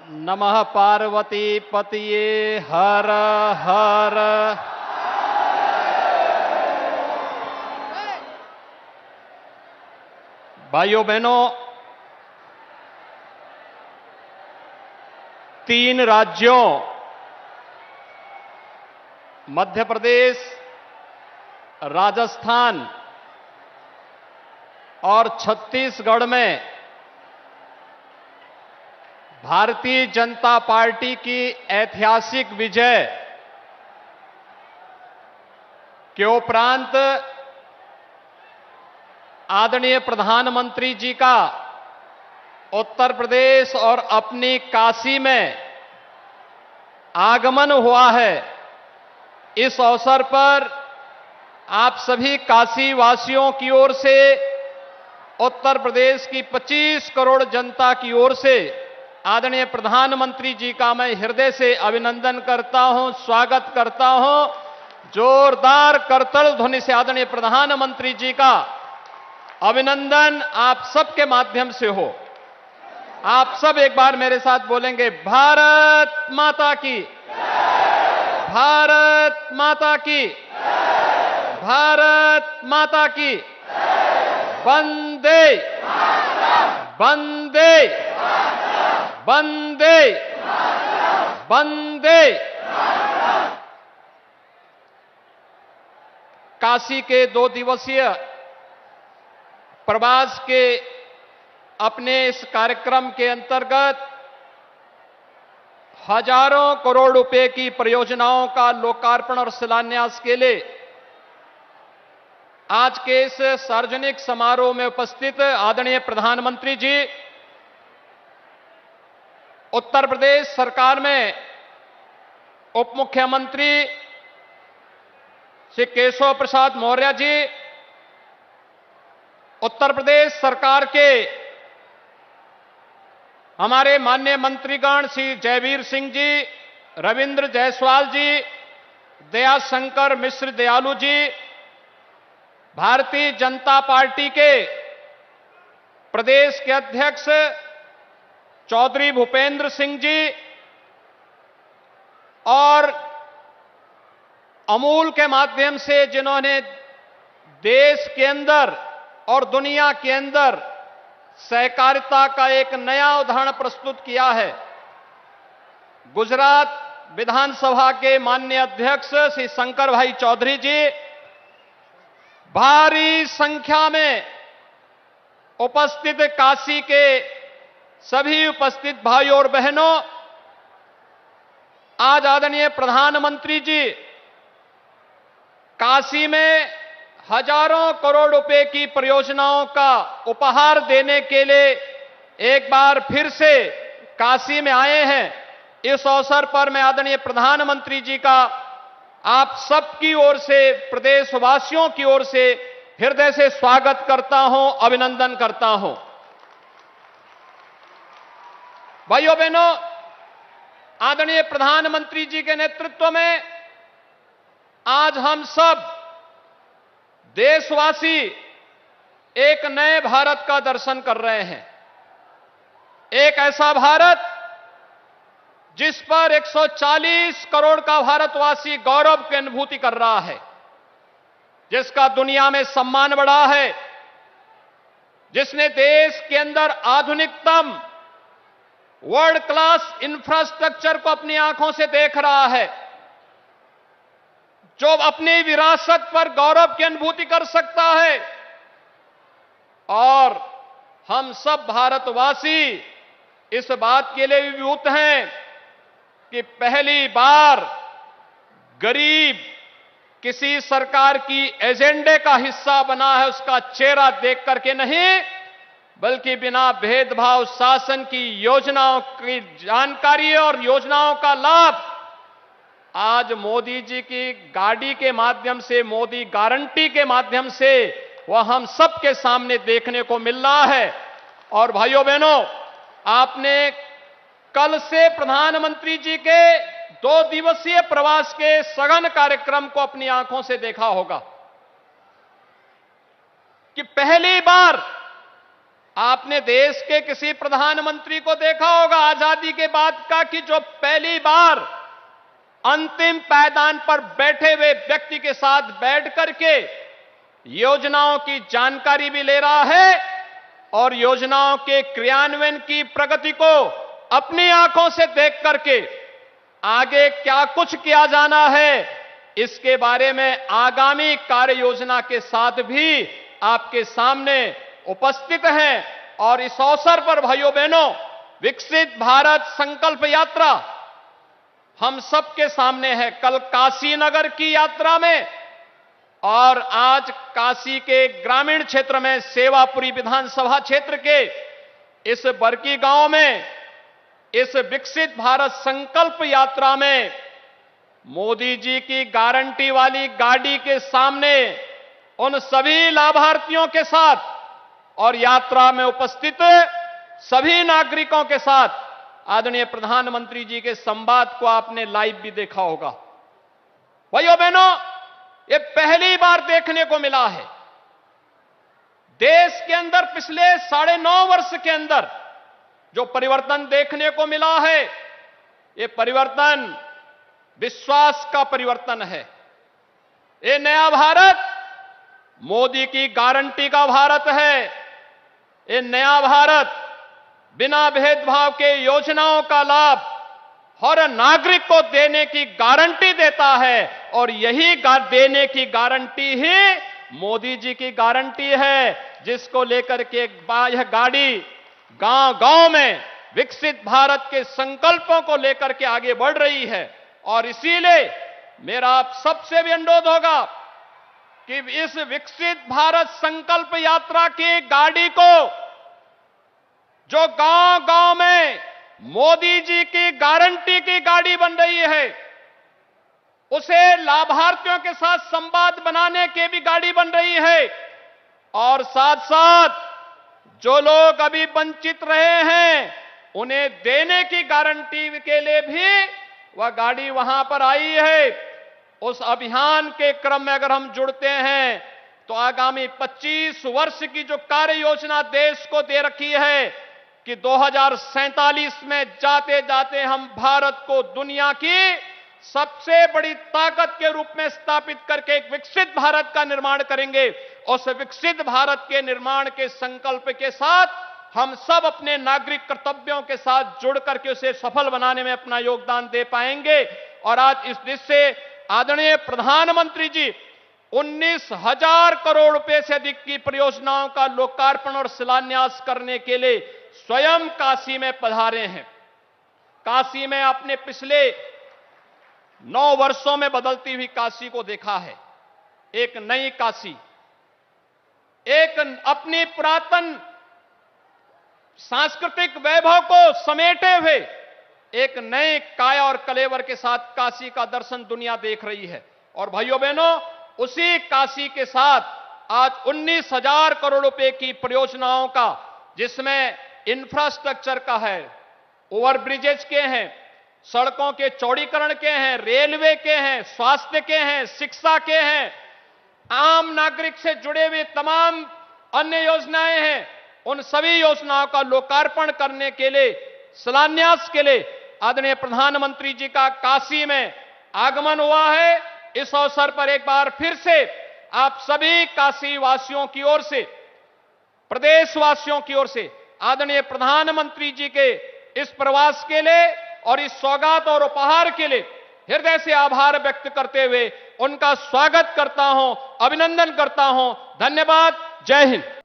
नमः पार्वती पतिये हर हर। भाइयों बहनों, 3 राज्यों मध्य प्रदेश, राजस्थान और छत्तीसगढ़ में भारतीय जनता पार्टी की ऐतिहासिक विजय के उपरांत आदरणीय प्रधानमंत्री जी का उत्तर प्रदेश और अपनी काशी में आगमन हुआ है। इस अवसर पर आप सभी काशी वासियों की ओर से, उत्तर प्रदेश की 25 करोड़ जनता की ओर से आदरणीय प्रधानमंत्री जी का मैं हृदय से अभिनंदन करता हूं, स्वागत करता हूं। जोरदार करताल ध्वनि से आदरणीय प्रधानमंत्री जी का अभिनंदन आप सबके माध्यम से हो। आप सब एक बार मेरे साथ बोलेंगे, भारत माता की, भारत माता की, भारत माता की, वंदे वंदे वंदे वंदे। काशी के 2 दिवसीय प्रवास के अपने इस कार्यक्रम के अंतर्गत हजारों करोड़ रुपए की परियोजनाओं का लोकार्पण और शिलान्यास के लिए आज के इस सार्वजनिक समारोह में उपस्थित आदरणीय प्रधानमंत्री जी, उत्तर प्रदेश सरकार में उप मुख्यमंत्री श्री केशव प्रसाद मौर्य जी, उत्तर प्रदेश सरकार के हमारे माननीय मंत्रीगण श्री जयवीर सिंह जी, रविंद्र जायसवाल जी, दयाशंकर मिश्र दयालु जी, भारतीय जनता पार्टी के प्रदेश के अध्यक्ष चौधरी भूपेंद्र सिंह जी और अमूल के माध्यम से जिन्होंने देश के अंदर और दुनिया के अंदर सहकारिता का एक नया उदाहरण प्रस्तुत किया है, गुजरात विधानसभा के माननीय अध्यक्ष श्री शंकर भाई चौधरी जी, भारी संख्या में उपस्थित काशी के सभी उपस्थित भाइयों और बहनों, आज आदरणीय प्रधानमंत्री जी काशी में हजारों करोड़ रुपए की परियोजनाओं का उपहार देने के लिए एक बार फिर से काशी में आए हैं। इस अवसर पर मैं आदरणीय प्रधानमंत्री जी का आप सबकी ओर से, प्रदेशवासियों की ओर से हृदय से स्वागत करता हूं, अभिनंदन करता हूं। भाइयों बहनों, आदरणीय प्रधानमंत्री जी के नेतृत्व में आज हम सब देशवासी एक नए भारत का दर्शन कर रहे हैं। एक ऐसा भारत जिस पर 140 करोड़ का भारतवासी गौरव की अनुभूति कर रहा है, जिसका दुनिया में सम्मान बढ़ा है, जिसने देश के अंदर आधुनिकतम वर्ल्ड क्लास इंफ्रास्ट्रक्चर को अपनी आंखों से देख रहा है, जो अपनी विरासत पर गौरव की अनुभूति कर सकता है। और हम सब भारतवासी इस बात के लिए विभूत हैं कि पहली बार गरीब किसी सरकार की एजेंडे का हिस्सा बना है, उसका चेहरा देख करके नहीं, बल्कि बिना भेदभाव शासन की योजनाओं की जानकारी और योजनाओं का लाभ आज मोदी जी की गाड़ी के माध्यम से, मोदी गारंटी के माध्यम से वह हम सबके सामने देखने को मिल रहा है। और भाइयों बहनों, आपने कल से प्रधानमंत्री जी के 2 दिवसीय प्रवास के सघन कार्यक्रम को अपनी आंखों से देखा होगा कि पहली बार आपने देश के किसी प्रधानमंत्री को देखा होगा आजादी के बाद का कि जो पहली बार अंतिम पायदान पर बैठे हुए व्यक्ति के साथ बैठ करके योजनाओं की जानकारी भी ले रहा है और योजनाओं के क्रियान्वयन की प्रगति को अपनी आंखों से देख करके आगे क्या कुछ किया जाना है इसके बारे में आगामी कार्य योजना के साथ भी आपके सामने उपस्थित हैं। और इस अवसर पर भाइयों बहनों, विकसित भारत संकल्प यात्रा हम सबके सामने है। कल काशी नगर की यात्रा में और आज काशी के ग्रामीण क्षेत्र में सेवापुरी विधानसभा क्षेत्र के इस बरकी गांव में इस विकसित भारत संकल्प यात्रा में मोदी जी की गारंटी वाली गाड़ी के सामने उन सभी लाभार्थियों के साथ और यात्रा में उपस्थित सभी नागरिकों के साथ आदरणीय प्रधानमंत्री जी के संवाद को आपने लाइव भी देखा होगा। भाइयों बहनों, ये पहली बार देखने को मिला है देश के अंदर पिछले 9.5 वर्ष के अंदर जो परिवर्तन देखने को मिला है। ये परिवर्तन विश्वास का परिवर्तन है। ये नया भारत मोदी की गारंटी का भारत है। ये नया भारत बिना भेदभाव के योजनाओं का लाभ हर नागरिक को देने की गारंटी देता है और यही देने की गारंटी ही मोदी जी की गारंटी है, जिसको लेकर के यह गाड़ी गांव-गांव में विकसित भारत के संकल्पों को लेकर के आगे बढ़ रही है। और इसीलिए मेरा आप सबसे भी अनुरोध होगा कि इस विकसित भारत संकल्प यात्रा की गाड़ी को जो गांव-गांव में मोदी जी की गारंटी की गाड़ी बन रही है, उसे लाभार्थियों के साथ संवाद बनाने की भी गाड़ी बन रही है और साथ साथ जो लोग अभी वंचित रहे हैं उन्हें देने की गारंटी के लिए भी वह गाड़ी वहां पर आई है। उस अभियान के क्रम में अगर हम जुड़ते हैं तो आगामी 25 वर्ष की जो कार्य योजना देश को दे रखी है कि 2047 में जाते जाते हम भारत को दुनिया की सबसे बड़ी ताकत के रूप में स्थापित करके एक विकसित भारत का निर्माण करेंगे। उस विकसित भारत के निर्माण के संकल्प के साथ हम सब अपने नागरिक कर्तव्यों के साथ जुड़ करके उसे सफल बनाने में अपना योगदान दे पाएंगे। और आज इस देश से आदरणीय प्रधानमंत्री जी 19,000 करोड़ रुपए से अधिक की परियोजनाओं का लोकार्पण और शिलान्यास करने के लिए स्वयं काशी में पधारे हैं। काशी में आपने पिछले 9 वर्षों में बदलती हुई काशी को देखा है। एक नई काशी, एक अपनी पुरातन सांस्कृतिक वैभव को समेटे हुए एक नए काया और कलेवर के साथ काशी का दर्शन दुनिया देख रही है। और भाइयों बहनों, उसी काशी के साथ आज 19,000 करोड़ रुपए की परियोजनाओं का, जिसमें इंफ्रास्ट्रक्चर का है, ओवरब्रिजेज के हैं, सड़कों के चौड़ीकरण के हैं, रेलवे के हैं, स्वास्थ्य के हैं, शिक्षा के हैं, आम नागरिक से जुड़े हुए तमाम अन्य योजनाएं हैं, उन सभी योजनाओं का लोकार्पण करने के लिए, शिलान्यास के लिए आदरणीय प्रधानमंत्री जी का काशी में आगमन हुआ है। इस अवसर पर एक बार फिर से आप सभी काशी वासियों की ओर से, प्रदेशवासियों की ओर से आदरणीय प्रधानमंत्री जी के इस प्रवास के लिए और इस सौगात और उपहार के लिए हृदय से आभार व्यक्त करते हुए उनका स्वागत करता हूं, अभिनंदन करता हूं। धन्यवाद। जय हिंद।